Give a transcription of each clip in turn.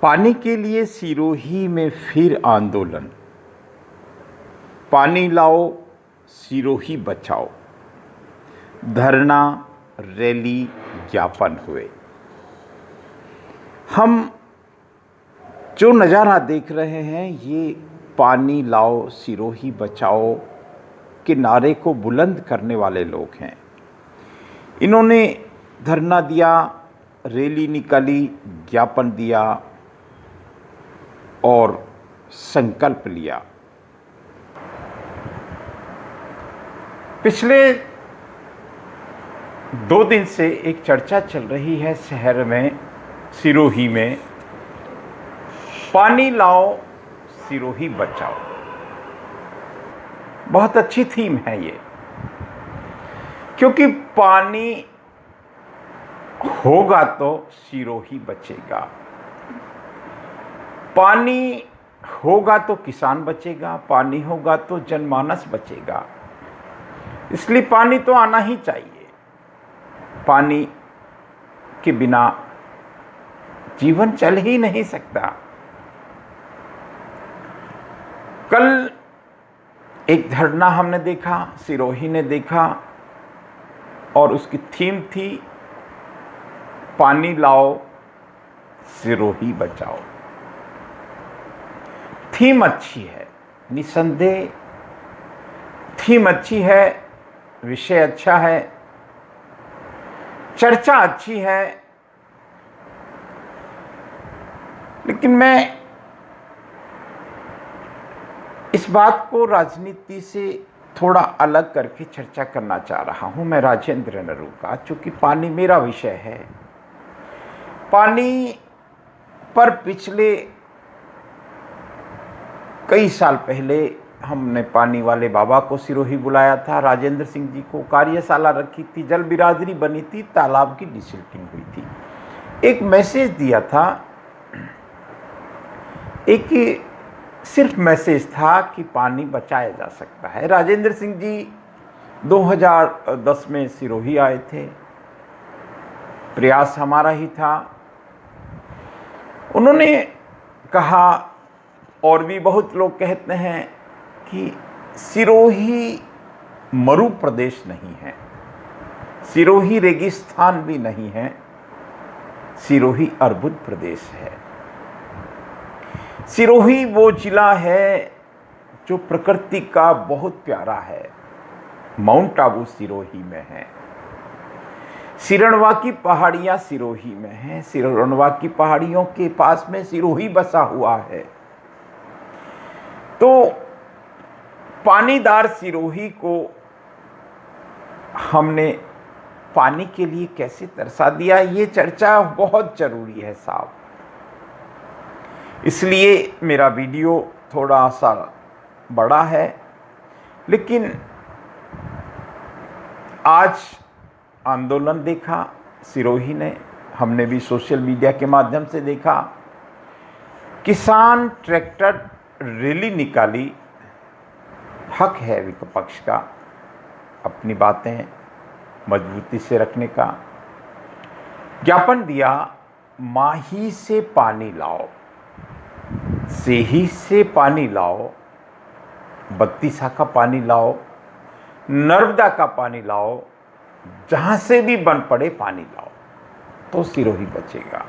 पानी के लिए सिरोही में फिर आंदोलन। पानी लाओ सिरोही बचाओ, धरना रैली ज्ञापन हुए। हम जो नज़ारा देख रहे हैं ये पानी लाओ सिरोही बचाओ के नारे को बुलंद करने वाले लोग हैं। इन्होंने धरना दिया, रैली निकाली, ज्ञापन दिया और संकल्प लिया। पिछले 2 दिन से एक चर्चा चल रही है शहर में, सिरोही में, पानी लाओ सिरोही बचाओ। बहुत अच्छी थीम है ये, क्योंकि पानी होगा तो सिरोही बचेगा, पानी होगा तो किसान बचेगा, पानी होगा तो जनमानस बचेगा। इसलिए पानी तो आना ही चाहिए। पानी के बिना जीवन चल ही नहीं सकता। कल एक धरना हमने देखा, सिरोही ने देखा, और उसकी थीम थी पानी लाओ सिरोही बचाओ। थीम अच्छी है, निसंदेह थीम अच्छी है, विषय अच्छा है, चर्चा अच्छी है। लेकिन मैं इस बात को राजनीति से थोड़ा अलग करके चर्चा करना चाह रहा हूं। मैं राजेंद्र नरू का, चूंकि पानी मेरा विषय है। पानी पर पिछले कई साल पहले हमने पानी वाले बाबा को सिरोही बुलाया था, राजेंद्र सिंह जी को कार्यशाला रखी थी, जल बिरादरी बनी थी, तालाब की डिसिल्टिंग हुई थी। एक मैसेज दिया था, एक सिर्फ मैसेज था कि पानी बचाया जा सकता है। राजेंद्र सिंह जी 2010 में सिरोही आए थे, प्रयास हमारा ही था। उन्होंने कहा, और भी बहुत लोग कहते हैं, कि सिरोही मरु प्रदेश नहीं है, सिरोही रेगिस्तान भी नहीं है, सिरोही अर्बुद प्रदेश है। सिरोही वो जिला है जो प्रकृति का बहुत प्यारा है। माउंट आबू सिरोही में है, सिरणवा की पहाड़ियां सिरोही में हैं, सिरणवा की पहाड़ियों के पास में सिरोही बसा हुआ है। तो पानीदार सिरोही को हमने पानी के लिए कैसे तरसा दिया, ये चर्चा बहुत जरूरी है साहब। इसलिए मेरा वीडियो थोड़ा सा बड़ा है, लेकिन आज आंदोलन देखा सिरोही ने, हमने भी सोशल मीडिया के माध्यम से देखा। किसान ट्रैक्टर रैली निकाली, हक है विपक्ष का अपनी बातें मजबूती से रखने का। ज्ञापन दिया, माही से पानी लाओ, सेही से पानी लाओ, बत्तीसा का पानी लाओ, नर्मदा का पानी लाओ, जहां से भी बन पड़े पानी लाओ, तो सिरोही बचेगा।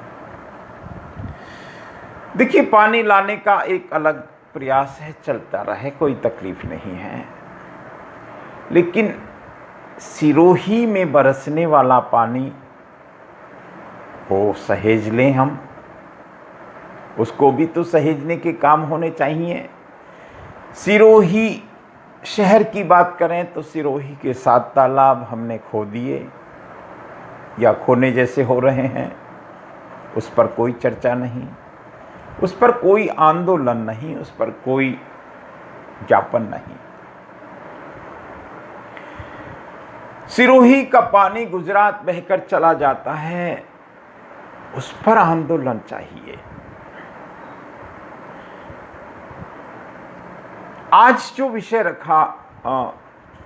देखिए, पानी लाने का एक अलग प्रयास है, चलता रहे, कोई तकलीफ नहीं है। लेकिन सिरोही में बरसने वाला पानी वो सहेज लें हम, उसको भी तो सहेजने के काम होने चाहिए। सिरोही शहर की बात करें तो सिरोही के 7 तालाब हमने खो दिए या खोने जैसे हो रहे हैं। उस पर कोई चर्चा नहीं, उस पर कोई आंदोलन नहीं, उस पर कोई ज्ञापन नहीं। सिरोही का पानी गुजरात बहकर चला जाता है, उस पर आंदोलन चाहिए। आज जो विषय रखा,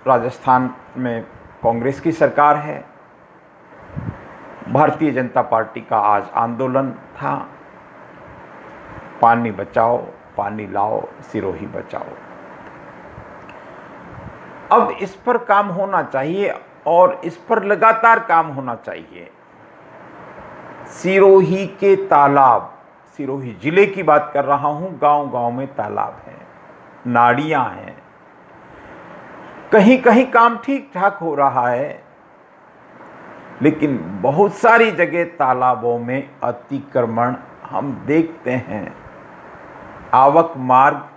राजस्थान में कांग्रेस की सरकार है, भारतीय जनता पार्टी का आज आंदोलन था। पानी बचाओ, पानी लाओ, सिरोही बचाओ। अब इस पर काम होना चाहिए और इस पर लगातार काम होना चाहिए। सिरोही के तालाब, सिरोही जिले की बात कर रहा हूं, गांव-गांव में तालाब हैं, नाड़ियां हैं। कहीं कहीं काम ठीक ठाक हो रहा है, लेकिन बहुत सारी जगह तालाबों में अतिक्रमण हम देखते हैं। आवक मार्ग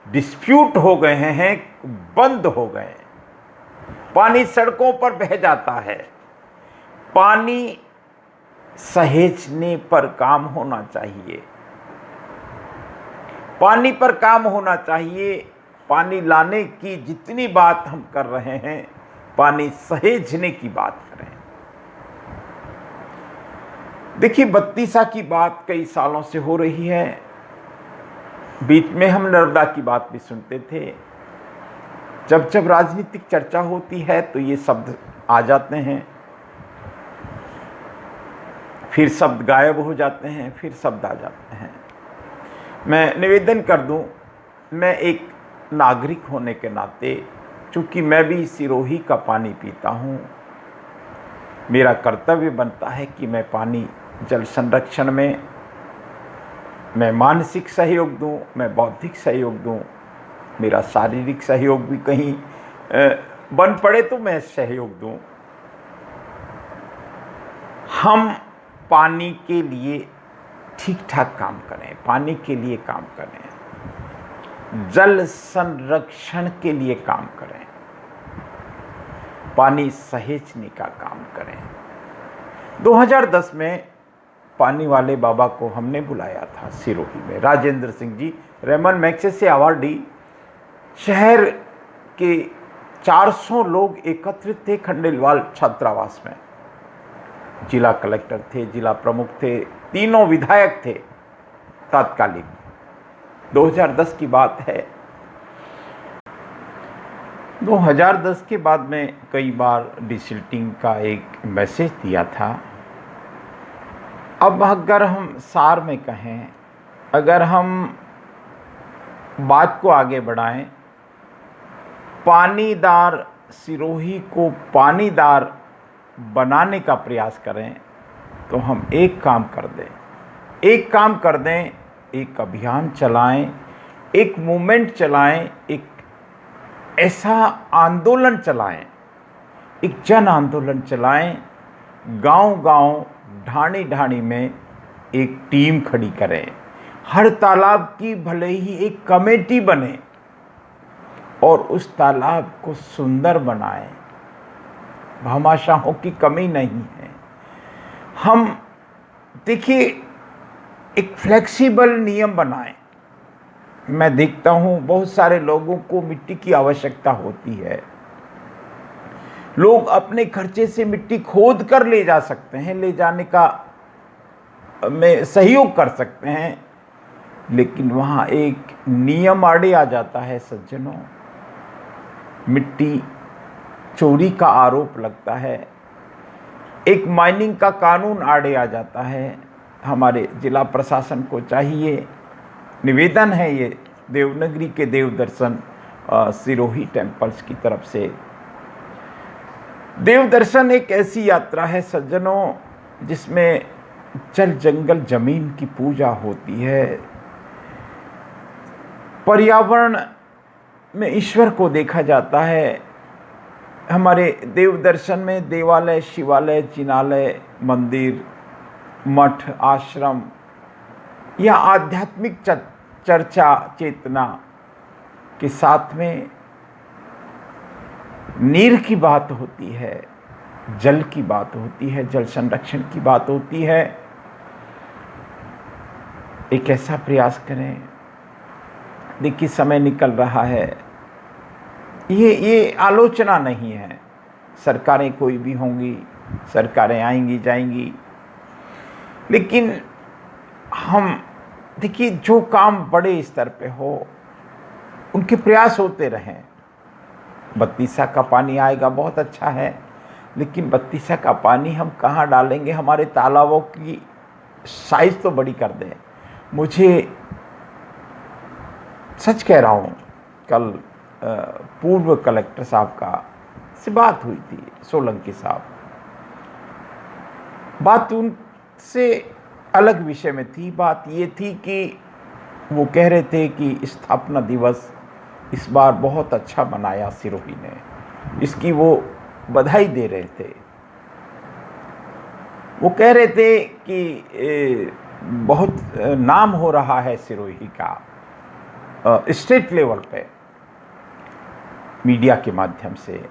डिस्प्यूट हो गए हैं, बंद हो गए। पानी सड़कों पर बह जाता है। पानी सहेजने पर काम होना चाहिए, पानी पर काम होना चाहिए। पानी लाने की जितनी बात हम कर रहे हैं, पानी सहेजने की बात करें। देखिए, बत्तीसा की बात कई सालों से हो रही है। बीच में हम नर्मदा की बात भी सुनते थे। जब जब राजनीतिक चर्चा होती है तो ये शब्द आ जाते हैं, फिर शब्द गायब हो जाते हैं, फिर शब्द आ जाते हैं। मैं निवेदन कर दूं, मैं एक नागरिक होने के नाते, चूंकि मैं भी सिरोही का पानी पीता हूं, मेरा कर्तव्य बनता है कि मैं पानी जल संरक्षण में मैं मानसिक सहयोग दूं, मैं बौद्धिक सहयोग दूं, मेरा शारीरिक सहयोग भी कहीं बन पड़े तो मैं सहयोग दूं। हम पानी के लिए ठीक ठाक काम करें, पानी के लिए काम करें, जल संरक्षण के लिए काम करें, पानी सहेजने का काम करें। 2010 में पानी वाले बाबा को हमने बुलाया था सिरोही में। Rajendra Singh ji, Ramon Magsaysay awardee, शहर के 400 लोग एकत्रित थे खंडेलवाल छात्रावास में। जिला कलेक्टर थे, जिला प्रमुख थे, तीनों विधायक थे तात्कालिक। 2010 की बात है। 2010 के बाद में कई बार डिसिल्टिंग का एक मैसेज दिया था। अब अगर हम सार में कहें, अगर हम बात को आगे बढ़ाएं, पानीदार सिरोही को पानीदार बनाने का प्रयास करें, तो हम एक काम कर दें, एक अभियान चलाएं, एक मूवमेंट चलाएं, एक ऐसा आंदोलन चलाएं, एक जन आंदोलन चलाएं। गांव-गांव, ढाणी-ढाणी में एक टीम खड़ी करें। हर तालाब की भले ही एक कमेटी बने और उस तालाब को सुंदर बनाएं। भामाशाहों की कमी नहीं है। हम देखिए, एक फ्लेक्सिबल नियम बनाएं। मैं देखता हूं बहुत सारे लोगों को मिट्टी की आवश्यकता होती है। लोग अपने खर्चे से मिट्टी खोद कर ले जा सकते हैं, ले जाने का में सहयोग कर सकते हैं, लेकिन वहां एक नियम आड़े आ जाता है सज्जनों। मिट्टी चोरी का आरोप लगता है, एक माइनिंग का कानून आड़े आ जाता है। हमारे जिला प्रशासन को चाहिए, निवेदन है ये देवनगरी के देव दर्शन सिरोही टेम्पल्स की तरफ से। देव दर्शन एक ऐसी यात्रा है सज्जनों, जिसमें जल जंगल जमीन की पूजा होती है। पर्यावरण में ईश्वर को देखा जाता है। हमारे देव दर्शन में देवालय, शिवालय, जिनालय, मंदिर, मठ, आश्रम या आध्यात्मिक चर्चा चेतना के साथ में नीर की बात होती है, जल की बात होती है, जल संरक्षण की बात होती है। एक ऐसा प्रयास करें। देखिए, समय निकल रहा है। ये आलोचना नहीं है। सरकारें कोई भी होंगी, सरकारें आएंगी जाएंगी, लेकिन हम देखिए, जो काम बड़े स्तर पे हो उनके प्रयास होते रहें। बत्तीसा का पानी आएगा, बहुत अच्छा है, लेकिन बत्तीसा का पानी हम कहाँ डालेंगे? हमारे तालाबों की साइज तो बड़ी कर दें, मुझे सच कह रहा हूँ, कल पूर्व कलेक्टर साहब का से बात हुई थी, सोलंकी साहब। बात उनसे अलग विषय में थी। बात ये थी कि वो कह रहे थे कि स्थापना दिवस इस बार बहुत अच्छा मनाया सिरोही ने, इसकी वो बधाई दे रहे थे। वो कह रहे थे कि बहुत नाम हो रहा है सिरोही का स्टेट लेवल पे मीडिया के माध्यम से।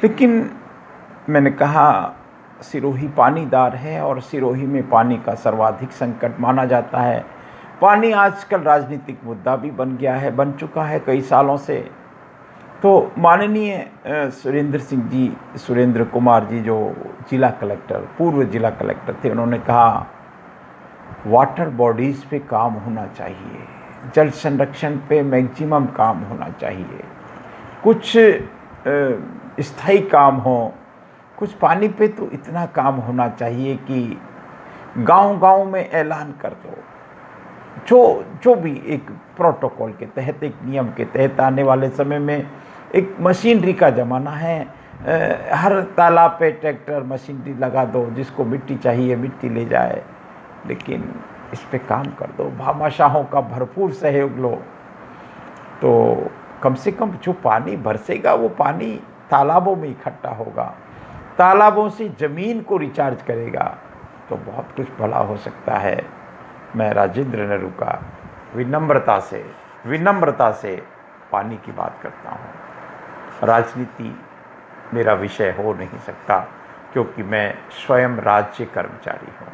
लेकिन मैंने कहा सिरोही पानीदार है और सिरोही में पानी का सर्वाधिक संकट माना जाता है। पानी आजकल राजनीतिक मुद्दा भी बन गया है, बन चुका है कई सालों से। तो माननीय सुरेंद्र कुमार जी जो जिला कलेक्टर, पूर्व जिला कलेक्टर थे, उन्होंने कहा वाटर बॉडीज़ पे काम होना चाहिए, जल संरक्षण पे मैक्सिमम काम होना चाहिए, कुछ स्थायी काम हो, कुछ पानी पे तो इतना काम होना चाहिए कि गांव-गांव में ऐलान कर दो। जो भी एक प्रोटोकॉल के तहत, एक नियम के तहत आने वाले समय में एक मशीनरी का ज़माना है, हर तालाब पे ट्रैक्टर मशीनरी लगा दो, जिसको मिट्टी चाहिए मिट्टी ले जाए। लेकिन इस पे काम कर दो, भामाशाहों का भरपूर सहयोग लो, तो कम से कम जो पानी बरसेगा वो पानी तालाबों में इकट्ठा होगा, तालाबों से ज़मीन को रिचार्ज करेगा, तो बहुत कुछ भला हो सकता है। मैं राजेंद्र नरूका विनम्रता से पानी की बात करता हूँ। राजनीति मेरा विषय हो नहीं सकता, क्योंकि मैं स्वयं राज्य कर्मचारी हूँ।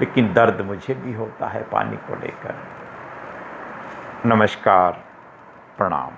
लेकिन दर्द मुझे भी होता है पानी को लेकर। नमस्कार, प्रणाम।